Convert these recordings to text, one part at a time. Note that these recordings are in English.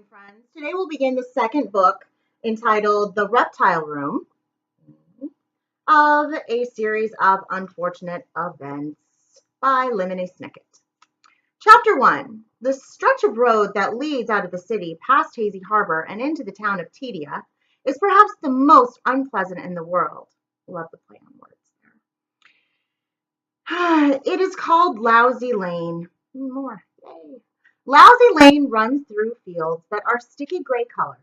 morning, friends. Today we'll begin the second book entitled The Reptile Room of a series of unfortunate events by Lemony Snicket. Chapter 1. The stretch of road that leads out of the city past Hazy Harbor and into the town of Tedia is perhaps the most unpleasant in the world. Love the play on words there. It is called Lousy Lane. More. Yay. Lousy Lane runs through fields that are sticky gray color,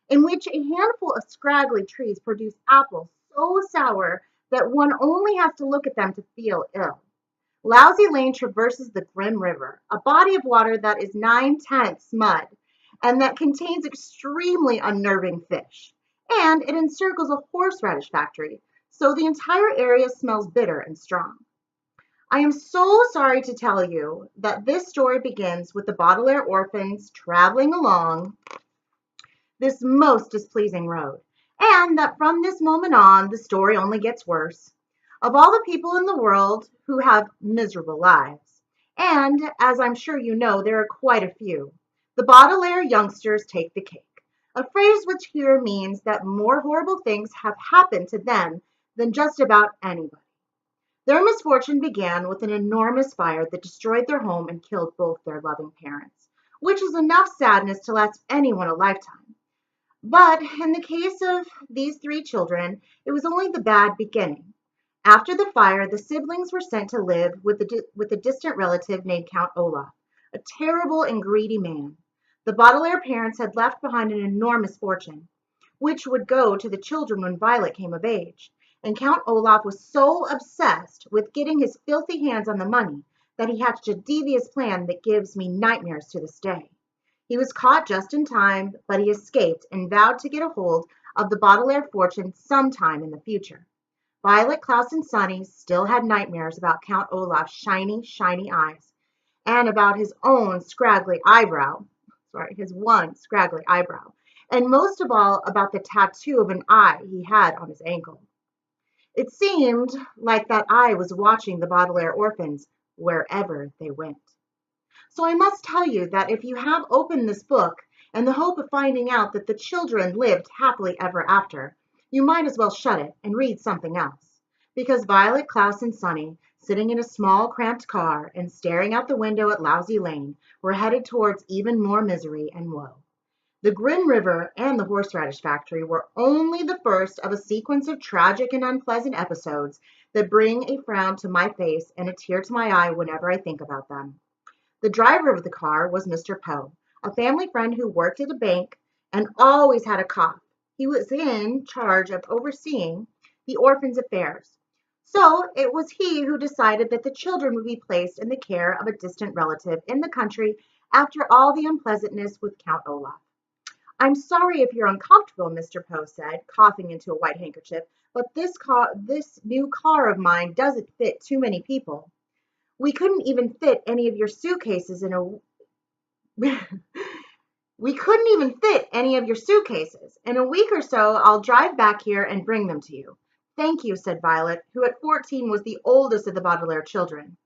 in which a handful of scraggly trees produce apples so sour that one only has to look at them to feel ill. Lousy Lane traverses the Grim River, a body of water that is 9/10 mud and that contains extremely unnerving fish. And it encircles a horseradish factory, so the entire area smells bitter and strong. I am so sorry to tell you that this story begins with the Baudelaire orphans traveling along this most displeasing road, and that from this moment on, the story only gets worse. Of all the people in the world who have miserable lives, and as I'm sure you know, there are quite a few, the Baudelaire youngsters take the cake, a phrase which here means that more horrible things have happened to them than just about anybody. Their misfortune began with an enormous fire that destroyed their home and killed both their loving parents, which is enough sadness to last anyone a lifetime. But in the case of these three children, it was only the bad beginning. After the fire, the siblings were sent to live with a distant relative named Count Olaf, a terrible and greedy man. The Baudelaire parents had left behind an enormous fortune, which would go to the children when Violet came of age. And Count Olaf was so obsessed with getting his filthy hands on the money that he hatched a devious plan that gives me nightmares to this day. He was caught just in time, but he escaped and vowed to get a hold of the Baudelaire fortune sometime in the future. Violet, Klaus, and Sunny still had nightmares about Count Olaf's shiny eyes, and about his one scraggly eyebrow, and most of all about the tattoo of an eye he had on his ankle. It seemed like that eye was watching the Baudelaire orphans wherever they went. So I must tell you that if you have opened this book in the hope of finding out that the children lived happily ever after, you might as well shut it and read something else. Because Violet, Klaus, and Sunny, sitting in a small cramped car and staring out the window at Lousy Lane, were headed towards even more misery and woe. The Grim River and the horseradish factory were only the first of a sequence of tragic and unpleasant episodes that bring a frown to my face and a tear to my eye whenever I think about them. The driver of the car was Mr. Poe, a family friend who worked at a bank and always had a cough. He was in charge of overseeing the orphans' affairs. So it was he who decided that the children would be placed in the care of a distant relative in the country after all the unpleasantness with Count Olaf. I'm sorry if you're uncomfortable, Mr. Poe said, coughing into a white handkerchief, but this new car of mine doesn't fit too many people. We couldn't even fit any of your suitcases in a We couldn't even fit any of your suitcases. In a week or so, I'll drive back here and bring them to you. Thank you, said Violet, who at 14 was the oldest of the Baudelaire children.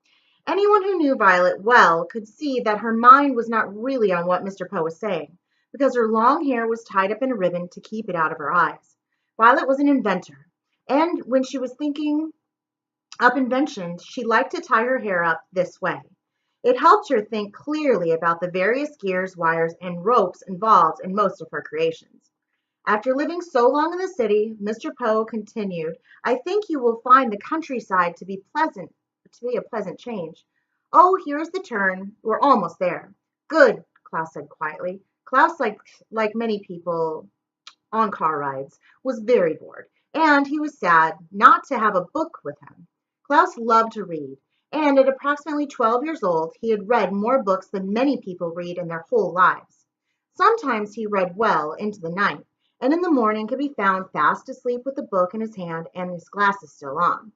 Anyone who knew Violet well could see that her mind was not really on what Mr. Poe was saying, because her long hair was tied up in a ribbon to keep it out of her eyes. Violet was an inventor, and when she was thinking up inventions, she liked to tie her hair up this way. It helped her think clearly about the various gears, wires, and ropes involved in most of her creations. After living so long in the city, Mr. Poe continued, I think you will find the countryside to be a pleasant change. Oh, here's the turn. We're almost there. Good, Klaus said quietly. Klaus, like many people on car rides, was very bored, and he was sad not to have a book with him. Klaus loved to read, and at approximately 12 years old, he had read more books than many people read in their whole lives. Sometimes he read well into the night, and in the morning could be found fast asleep with a book in his hand and his glasses still on.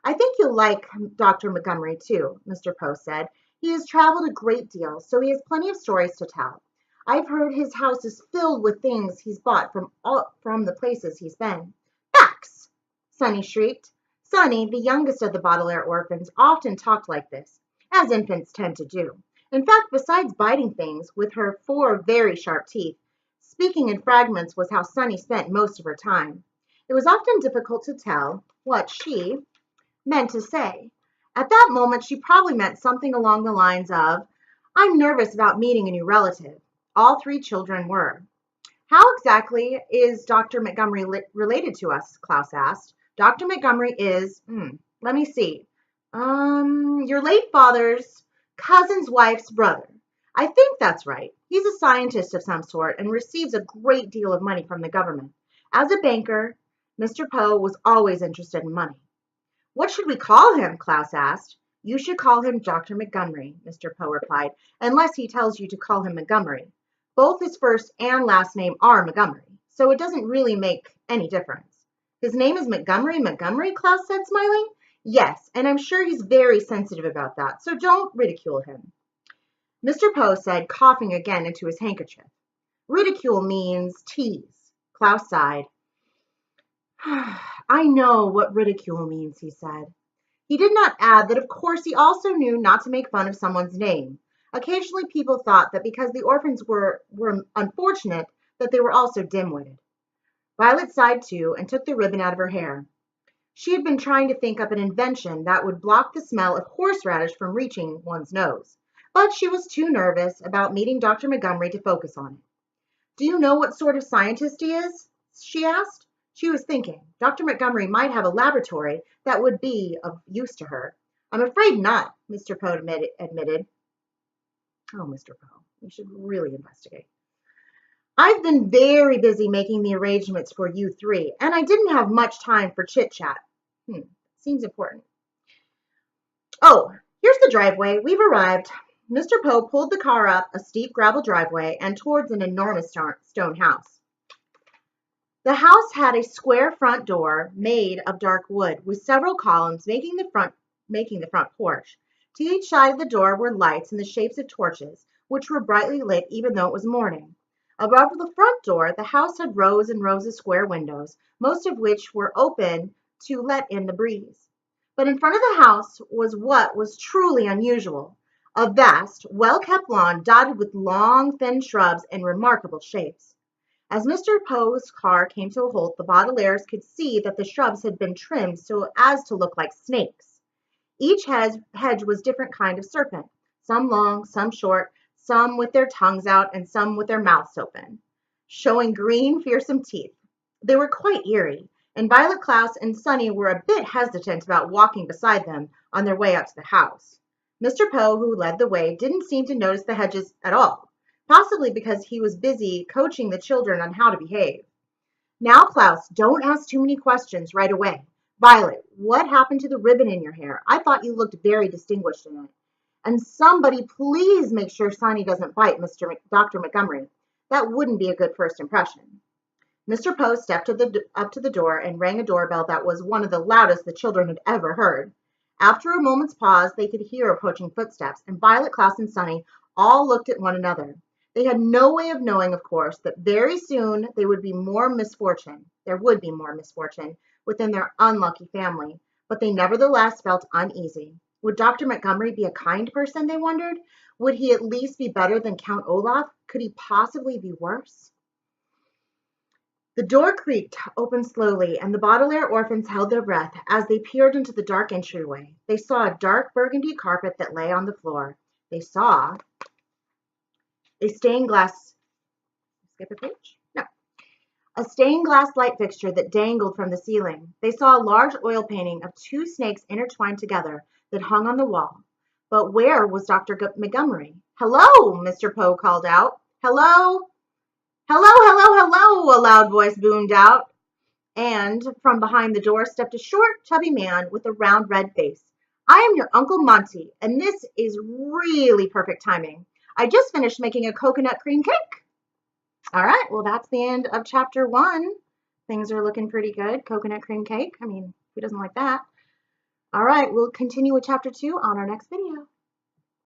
I think you'll like Dr. Montgomery, too, Mr. Poe said. He has traveled a great deal, so he has plenty of stories to tell. I've heard his house is filled with things he's bought from the places he's been. Facts! Sunny shrieked. Sunny, the youngest of the Baudelaire orphans, often talked like this, as infants tend to do, In fact, besides biting things with her 4 very sharp teeth, speaking in fragments was how Sunny spent most of her time. It was often difficult to tell what she meant to say. At that moment, she probably meant something along the lines of, "I'm nervous about meeting a new relative." All 3 children were. "How exactly is Dr. Montgomery related to us?" Klaus asked. "Dr. Montgomery is, let me see, your late father's cousin's wife's brother. I think that's right. He's a scientist of some sort and receives a great deal of money from the government. As a banker, Mr. Poe was always interested in money." "What should we call him?" Klaus asked. "You should call him Dr. Montgomery," Mr. Poe replied, "unless he tells you to call him Montgomery. Both his first and last name are Montgomery, so it doesn't really make any difference." "His name is Montgomery, Klaus said, smiling. "Yes, and I'm sure he's very sensitive about that, so don't ridicule him," Mr. Poe said, coughing again into his handkerchief. "Ridicule means tease." Klaus sighed. "I know what ridicule means," he said. He did not add that of course he also knew not to make fun of someone's name. Occasionally people thought that because the orphans were unfortunate, that they were also dim-witted. Violet sighed too and took the ribbon out of her hair. She had been trying to think up an invention that would block the smell of horseradish from reaching one's nose, but she was too nervous about meeting Dr. Montgomery to focus on it. "Do you know what sort of scientist he is?" she asked. She was thinking, Dr. Montgomery might have a laboratory that would be of use to her. "I'm afraid not," Mr. Poe admitted. Oh, Mr. Poe, you should really investigate. "I've been very busy making the arrangements for you 3, and I didn't have much time for chit-chat." Seems important. "Oh, here's the driveway. We've arrived." Mr. Poe pulled the car up a steep gravel driveway and towards an enormous stone house. The house had a square front door made of dark wood, with several columns making the front porch. To each side of the door were lights in the shapes of torches, which were brightly lit even though it was morning. Above the front door, the house had rows and rows of square windows, most of which were open to let in the breeze. But in front of the house was what was truly unusual, a vast, well-kept lawn dotted with long, thin shrubs in remarkable shapes. As Mr. Poe's car came to a halt, the Baudelaires could see that the shrubs had been trimmed so as to look like snakes. Each hedge was different kind of serpent, some long, some short, some with their tongues out and some with their mouths open, showing green, fearsome teeth. They were quite eerie, and Violet, Klaus, and Sunny were a bit hesitant about walking beside them on their way up to the house. Mr. Poe, who led the way, didn't seem to notice the hedges at all, possibly because he was busy coaching the children on how to behave. "Now, Klaus, don't ask too many questions right away. Violet, what happened to the ribbon in your hair? I thought you looked very distinguished in it. And somebody please make sure Sunny doesn't bite Dr. Montgomery. That wouldn't be a good first impression." Mr. Poe stepped up to the door and rang a doorbell that was one of the loudest the children had ever heard. After a moment's pause, they could hear approaching footsteps, and Violet, Klaus, and Sunny all looked at one another. They had no way of knowing, of course, that very soon there would be more misfortune within their unlucky family, but they nevertheless felt uneasy. Would Dr. Montgomery be a kind person, they wondered? Would he at least be better than Count Olaf? Could he possibly be worse? The door creaked open slowly, and the Baudelaire orphans held their breath as they peered into the dark entryway. They saw a dark burgundy carpet that lay on the floor. They saw a stained glass, skip a page? No. A stained glass light fixture that dangled from the ceiling. They saw a large oil painting of 2 snakes intertwined together that hung on the wall. But where was Dr. Montgomery? "Hello," Mr. Poe called out. "Hello? Hello, hello, hello," a loud voice boomed out. And from behind the door stepped a short, chubby man with a round red face. "I am your Uncle Monty, and this is really perfect timing. I just finished making a coconut cream cake." All right, well, that's the end of chapter 1. Things are looking pretty good. Coconut cream cake. I mean, who doesn't like that? All right, we'll continue with chapter 2 on our next video.